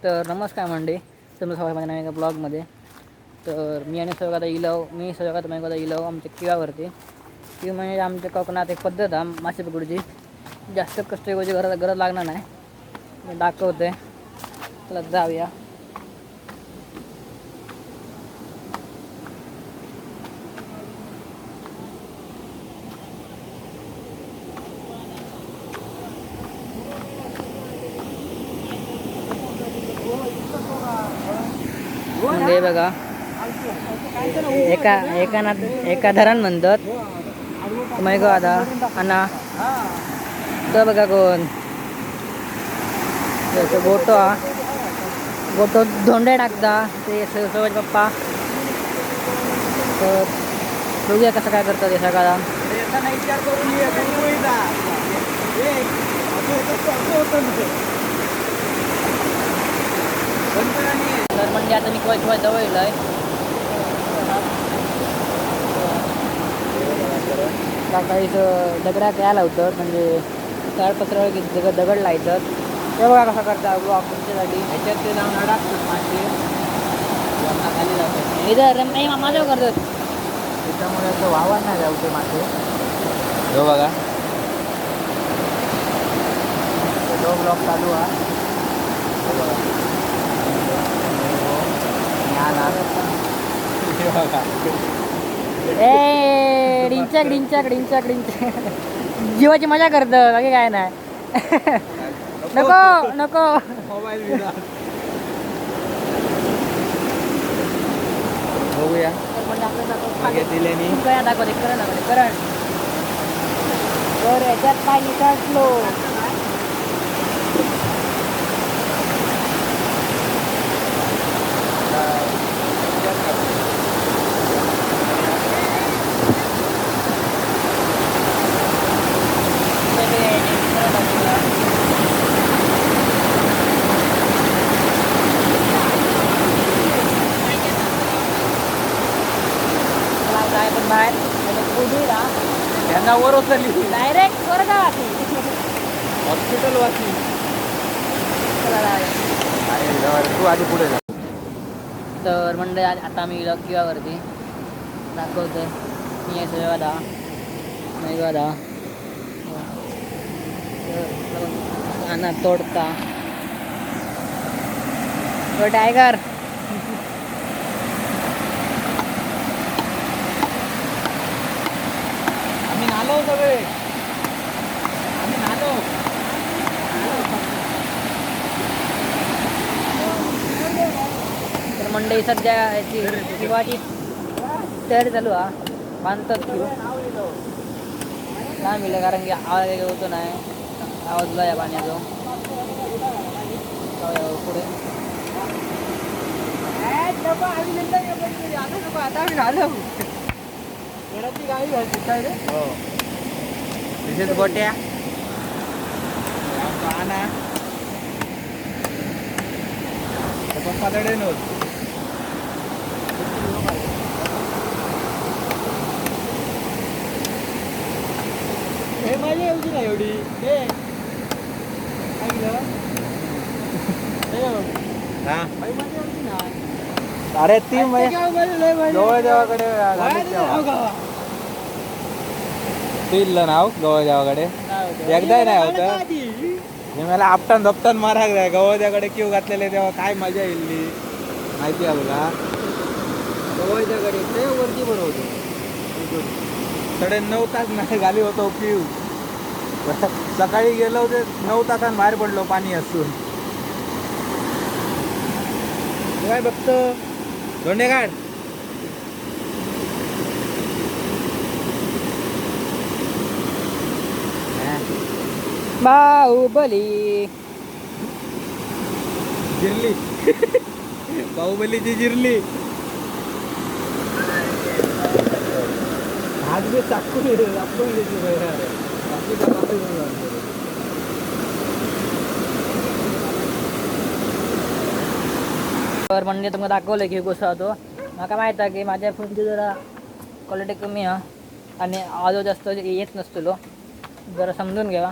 तर नमस्कार मंडळी, तुम्ही सगळं माझ्या नवीन ब्लॉगमध्ये. तर मी आणि सर्वात आता इलव आमच्या किवावरती. किव म्हणजे आमच्या कोकणात एक पद्धत आहे मासे पकडूची. जास्त कष्ट गरज लागणार नाही. मी दाखवते, चला जाऊया. म्हणजे बघा, एका धरण म्हणतात तुम्ही गो आता अण्णा. तर बघा कोण गोटो धोंडे टाकता ते सवय पप्पा. तर बघूया कसं काय करतात हे सगळा. तर म्हणजे आता मी किंवा जवळ आहे काही दगडा काय लावतात, म्हणजे ताडपत्र दगड लावतात. ते बघा कसं करतात ब्लॉक तुमच्यासाठी. ह्याच्यात ते जाऊन अडकतात मासे खाली लावतात. इथं नाही माझ्या करतात, त्याच्यामुळे तो वावर नाही लावते मासे. हो बघा, तो ब्लॉक चालू आहे. ए डिंचक डिंचक डिंचक डिंचक जीवाची मजा करतं, बाकी काय नाही. नको नको मोबाईल बघूया. दाखवते करण तर याच्यात पाणी टाकलो. बाहेर त्यांना वर उचलली डायरेक्ट वर्गा हॉस्पिटल वाचली. तू आधी पुढे जा. तर म्हणजे आता मी किवावरती दाखवतोय. मी सगळा अन्न तोडता तो टायगर. सगळे आम्ही नालो. तर मंडई सध्या याची किंवाची तयारी चालू हा. बांधतात किंवा नाही मिळलं, कारण की आवाज काही होतो नाही. आवाज या पाण्याचा पुढे आता आम्ही झालो घराची गावी घालते काय रे. हो तिथेच गोट्या आणा पप्पाकडे नव्हत. हे माझी एवढी नाही एवढी हे अरे ती गवळ देवाकडे पिल्लं नाव गवळ देवाकडे एकदा नाही होतं. मला आपटान धपटान माराक जाय गवळ देवाकडे किव घातलेले तेव्हा काय मजा येईल माहिती आहे बघा. गवळ देवाकडे वरती बनवतो साडे 9 तास नाही घाली होतो पिव. सकाळी गेलो ते 9 तासांनी बाहेर पडलो पाणी असून. काय बघतो धोंडे काढ. बाहुबली जिरली बाहुबलीची जिरली. हात बी चाकून तर म्हणजे तुम्हाला दाखवलं की गोष्ट होतो. मला माहीत आहे की माझ्या फोनची जरा क्वालिटी कमी आहे आणि आवाज जास्त येत नसतो. जरा समजून घ्यावा.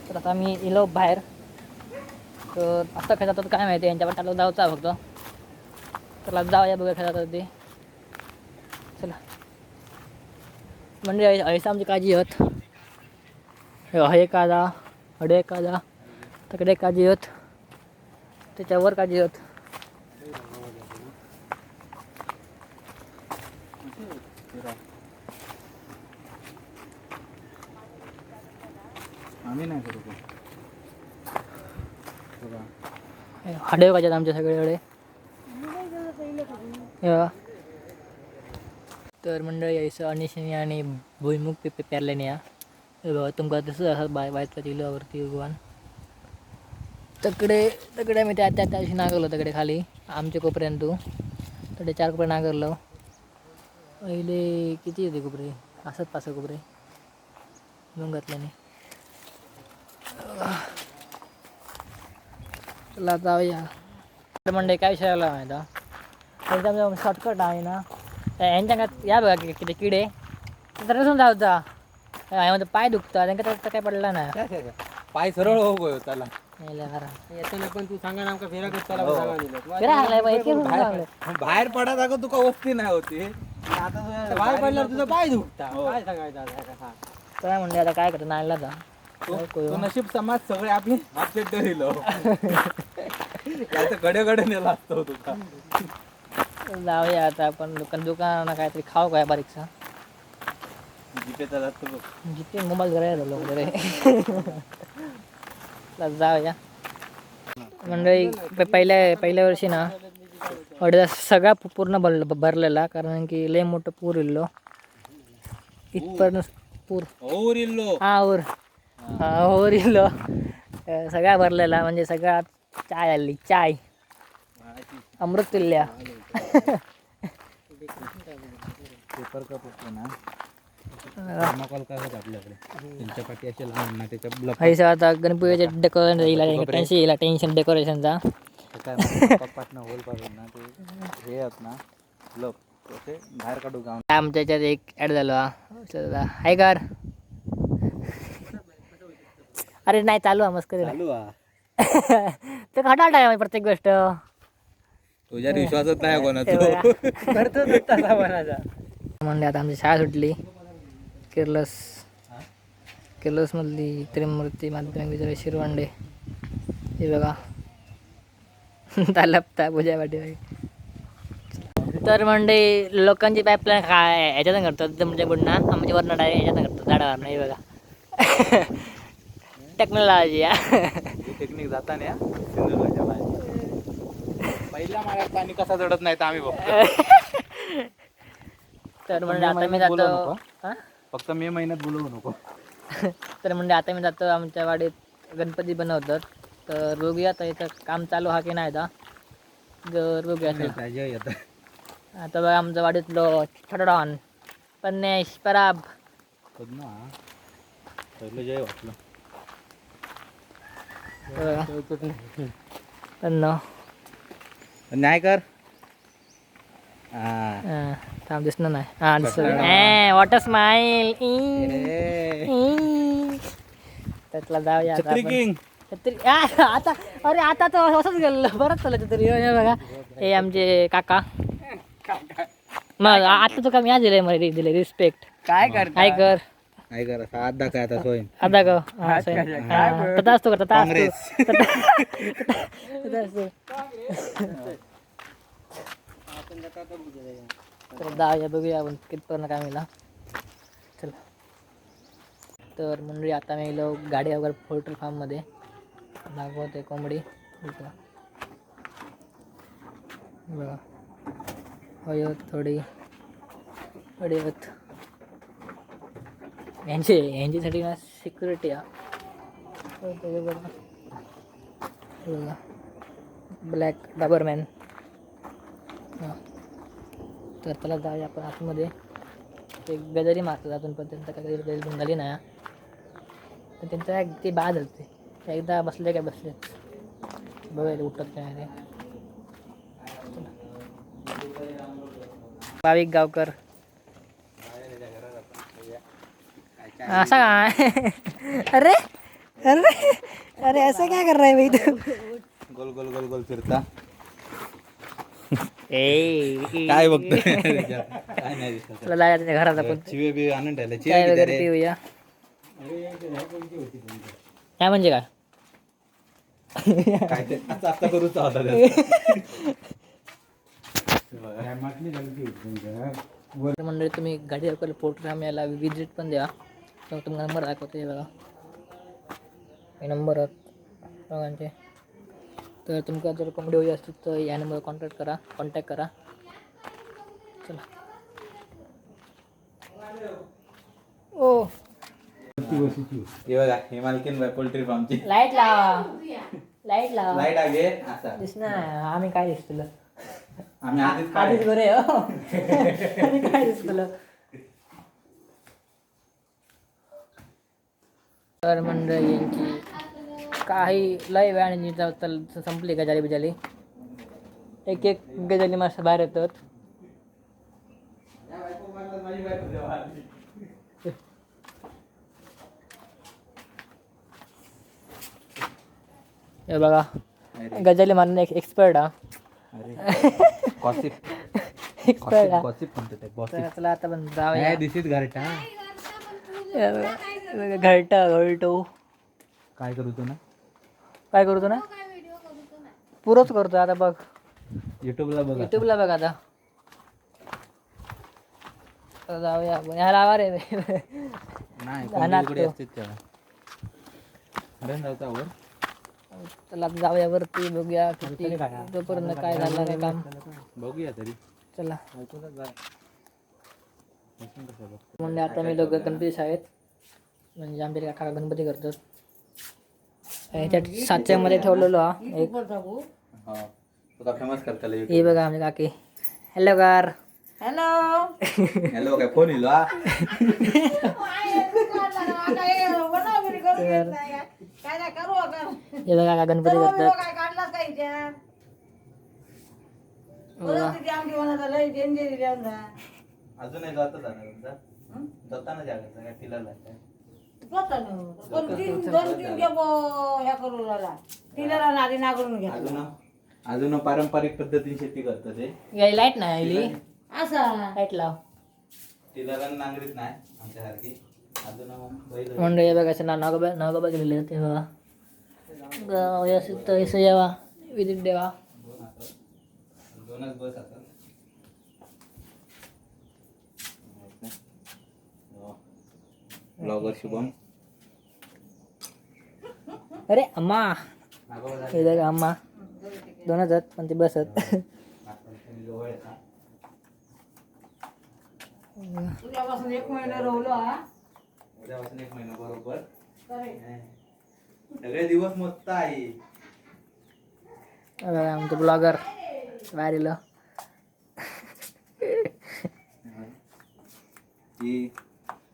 तर आता मी इलो बाहेर तर आता काय जातात काय माहिती यांच्या पण जाऊचा फक्त त्याला जाऊया बघा काय जातात ते. चला म्हणजे ऐसा आमची काळजी आहेत हे काजा हडे काजा तकडे काजी आहेत त्याच्यावर काजी आहेत. आम्ही नाही करू हाडे काजात आमच्या सगळ्याकडे. तर मंडळी यायचं अनिशनी आणि भुईमुग पेरले नाही या तुमका तसं असं बायचा चिलावरती भगवान तकडे तकडे मी त्या दिवशी नागरलो तकडे खाली आमच्या कोपऱ्यात तकडे 4 कोपरे नागरलो. पहिले किती होते कोपरे असत 5 कोपरे घेऊन घातल्याने. चला जाऊया. मंडळी काय विषयाला माहिती एकदम शॉर्टकट आहे ना यांच्या या बघा किती किडे तर नसून जाऊचा यामध्ये पाय दुखतात त्यांना त्याचा काय पडला नाही पाय सरळ हो गयो त्याला पण तू सांगा ना फेरा बाहेर पडत अगं तुका वस्ती नाही होती आता बाहेर पडल्यावर तुझा पाय दुखता काय सांगायचं काय म्हणले आता काय करतो नाईला जा तो नशीब समाज सगळे आपली आपले डरिलो घडे घडे नेला असतो तुका. जाऊया आता आपण दुकानाला काहीतरी खाऊ काय बारीकसा जिथे जातो जिथे मोबाईल करायला झालो वगैरे जाऊया. मंडळी पहिल्या वर्षी ना हळदीचा सगळा पूर्ण भरलेला कारण की लय मोठं पूर इल्लो इथपर्यंत पूर ओर इल्लो ओर इल्लो सगळा भरलेला म्हणजे सगळा चाय आली चाय अमृत तुल्ल्या. पेपर कप होतो ना थर्माकोल काय होत आपल्याकडे त्यांच्या पाठी असे लहान ना त्याच्या पैसा आता गणपतीचे डेकोरेशन टेन्शन डेकोरेशनचा काय पप्पात ना होल पाडून ना ते हे आहेत ना लप ते बाहेर काढू गाव. आमच्या याच्यात एक ॲड झालो हाय कार अरे नाही चालू मस्त चालू ते खटाट आहे प्रत्येक गोष्ट तुझ्यावर विश्वासच नाही कोणाचा म्हणजे आता आमची शाळा सुटली किर्लसमधली त्रिमूर्ती माध्यमिक विद्यालय शिरवंडे हे बघा तालपता पूजा पाठी. तर म्हणजे लोकांची पाईपलाईन काय ह्याच्यातून करतात म्हणजे बुडणा आमच्या वरनं डायरेक्ट ह्याच्यातून करतात झाडावर नाही बघा टेक्नॉलॉजी या टेक्निक जाताना सिंधुदुर्गच्या बाहेर पहिल्या माळ्यात पाणी कसा चढत नाही तर आम्ही बघतो. तर म्हणजे आता मी जातो फक्त मे महिन्यात बोलवू नको. तर म्हणजे आता मी जातो आमच्या वाडीत गणपती बनवतात तर बघूया तर इथं काम चालू हा की नाही आता जर बघूया आता बघा आमच्या वाडीतलो छटडॉन पन्नेश पराब पहिलं जय वाटलं पन्नो नाही कर थांब दिसणार नाही हां दिसत वॉटर स्माईल त्यातला जाऊया आता अरे आता तर असंच गेलं बरंच चाललं तरी बघा हे आमचे काका मग आता तुका मी आज दिले रिस्पेक्ट काय कर काय कर आधा काय आता सोय आता ग तथा असतो का तथा असतो तर जाऊया बघूया आपण कितपर्यंत काय मिळाला. चला तर मंडळी आता मी गेलो गाडी वगैरे पोल्ट्री फार्ममध्ये दाखवते कोंबडी बघा होय थोडी होत यांच्यासाठी ना सिक्युरिटी आहे बघा ब्लॅक डॉबरमॅन हां तर त्याला जाऊया आपण आतमध्ये ते गजरी मारतात अजून पण त्यांचं काही गजरी बंगाली नाही पण त्यांचं ते बाद झालं ते एकदा बसले काय बसले बघायला उठत काय ते. भाविक गावकर असा काय अरे अरे अरे ऐसा क्या कर रहा है भाई तू गोल गोल गोल गोल फिरता ए काय बघतोय काय नाही दिसत तुला जायचं नाही घरात आपण चिवे बी आणून ठेवले चाय चिवे वगैरे पिऊया काय म्हणजे काय काय ते आता करूच होता त्याचा. मंडळी तुम्ही गाडी दाखवलं पोर्टग्राम याला विजिट पण द्या तर तुम्हाला नंबर दाखवतो हे बघा हे नंबर आहेत दोघांचे तर तुमका जर कॉमेडी हवी असतील तर या नंबरवर कॉन्टॅक्ट करा चला ओ हे बघा हे मालकीन बाय पोल्ट्री फार्मची लाईट लावा लाईट आगे असा दिसणार आम्ही काय दिसतो आम्ही आधीच बरे हो आम्ही काय दिसतो तर मंडळी यांची काही लय वेळाने संपली गजाली बिजाली एक एक गजाली माणसं बाहेर येतात हे बघा गजाली मारणे एक एक्सपर्ट हा गॉसिप एक्सपर्ट हा गॉसिप म्हणतो ते गॉसिप तर चला आता पण जाऊया दिस इज घरटा घरटो काय करू तू ना काय करतो ना पुरंच करतो आता बघ युट्यूबला बघा युट्यूबला बघ आता तर जाऊया आपण ह्याला आवा रे नाही गाणं कोणीकडे ऐकतो. असते त्याला बरं जाऊचा वर चला आता जाऊया वरती बघूया किती तोपर्यंत काय झालं काय काम बघूया तरी चला म्हणजे आता मी दोघं गणपती शाळेत म्हणजे आमच्या काका गणपती करतात ह्याच्यात साच्यामध्ये ठेवलेलो हा एक हा तुला फेमस करताला हे बघा आमचे काकी हॅलो कार हॅलो काय फोन येलो हा हे बघा काका गणपती करतात अजून एक जातो जाताना जागा काय तिला लागतंय अजून पारंपरिक पद्धतीने शेती करतात ते लाईट नाही आली लाईट लाव तिला नांगरीत नाही आमच्यासारखी अजून मंडळी बघायचं नागोबा गेलेले आहेत ते बघा व्यवस्थित असं यावा विजिट द्यावा दोनच बस आता ब्लॉगर शुभम अरे अम्मा हे बघा अम्मा दोनच आहेत पण ते बसत तुझ्यापासून 1 महिना राहिलो हा उद्यापासून 1 महिना बरोबर सगळे दिवस मस्त आहे बघा आमचं ब्लॉगर बाहेर येलं की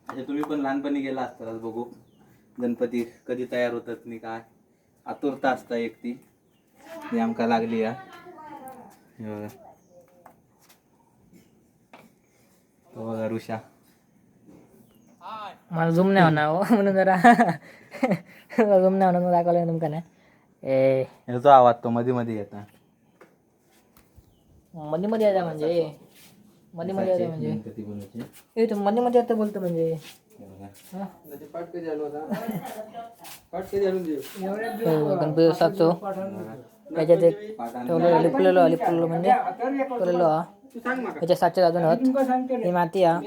अच्छा तुम्ही पण लहानपणी गेला असता बघू गणपती कधी तयार होतात मी काय आतुरता असता एक ती आमका लागली या हे बघा तो बघा ऋषा मला झूम नाही होणार हो म्हणून जरा झूम नाही होणार दाखवलं तुमका नाही ए ह्याचा आवाज तो मध्ये मध्ये येता मध्ये मध्ये यायचा म्हणजे मध्ये मध्ये यायचा म्हणजे गणपती बनवायचे ए तू मध्ये मध्ये येतं बोलतो म्हणजे हे बघा हा? पाटके झालो होता पाटके झालून दे हो, गणपती साचो त्याच्यात एक ठेवलेलं लिपलेलो म्हणजे ठेवलेलो हा तू सांग मला त्याच्या सातशे अजून होत ही माती हा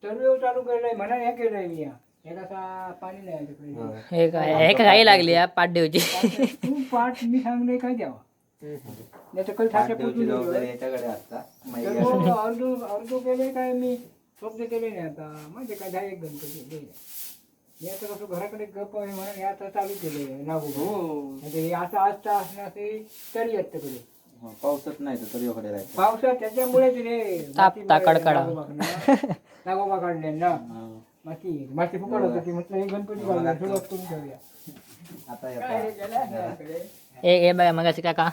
चालू केलंय म्हणा हे केलंय मी हे कसा पाणी नाही तिकडे हे काय हे काय लागली हा पाठ देऊची तू पाठ मी सांगले काय द्यावा याचं कल ठाके देवची जबाबदारी याच्याकडे असता अर्धो केले काय मी स्वप्न केले नाही आता म्हणजे काय 10 गणपती याचं कसं घराकडे गप आहे म्हणून हे आता चालू केले नागू म्हणजे हे असं आजचा असणार ते तरी येत तिकडे पावसात नाही तर तरी राहायचं पावसात त्याच्यामुळेच रे तापता कडकडा नागोबा काढले ना माती फुकट होतं की म्हटलं हे गणपती बांधला सुरुवात करून ठेवूया आता येतात. हे बघा मगाशी काका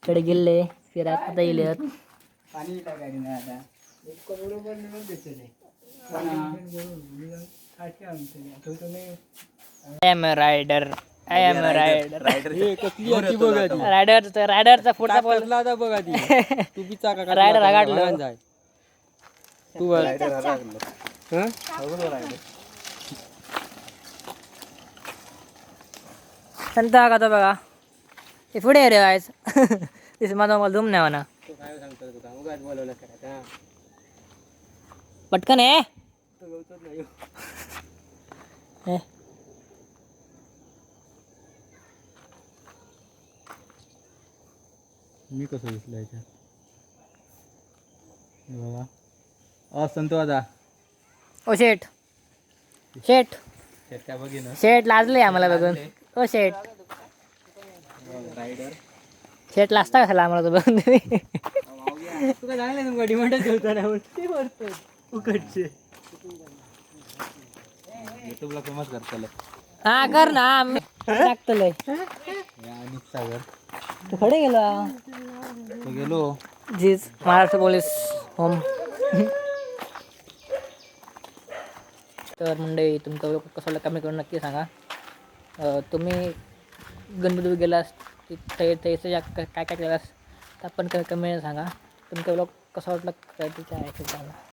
कडे गेले फिरात आता येईल पाणी टाकायला नाही आता इतकं बरोबर निघून देते am rider I am rider. रायडरचा पुढचा बोल बघ आधी तू बी चाका रायडर आगाडलं. जाय तू संत का बघा हे पुढे रे आज दिस माझा मला धूम नाही म्हणा काय सांगतो तुका उगाच बोलवलं करायचं पटकन आहे मी कसं दिसलं याच्यात बघा संतो दादा ओ शेठ शेठ काय बघिन शेठ लाजले आम्हाला बघून ओ शेठ रायडर शेठ लाजता कशाला आम्हाला तो बघून तुम्ही तुका चांगलं तुमका डिमांडच होता ना उकडचे युट्यूबला फेमस करतले हा कर ना आम्ही टाकतलंय अनिक सागर तू खडे गेलो तो गेलो जीज महाराष्ट्र पोलीस होम. तर मंडळी तुमचं कसं वाटलं कमेंट करून नक्की सांगा. तुम्ही गणपती गेलास तिथे काय काय केलास तर आपण कमेंट सांगा. तुमचा ब्लॉग कसा वाटला काय सांगा.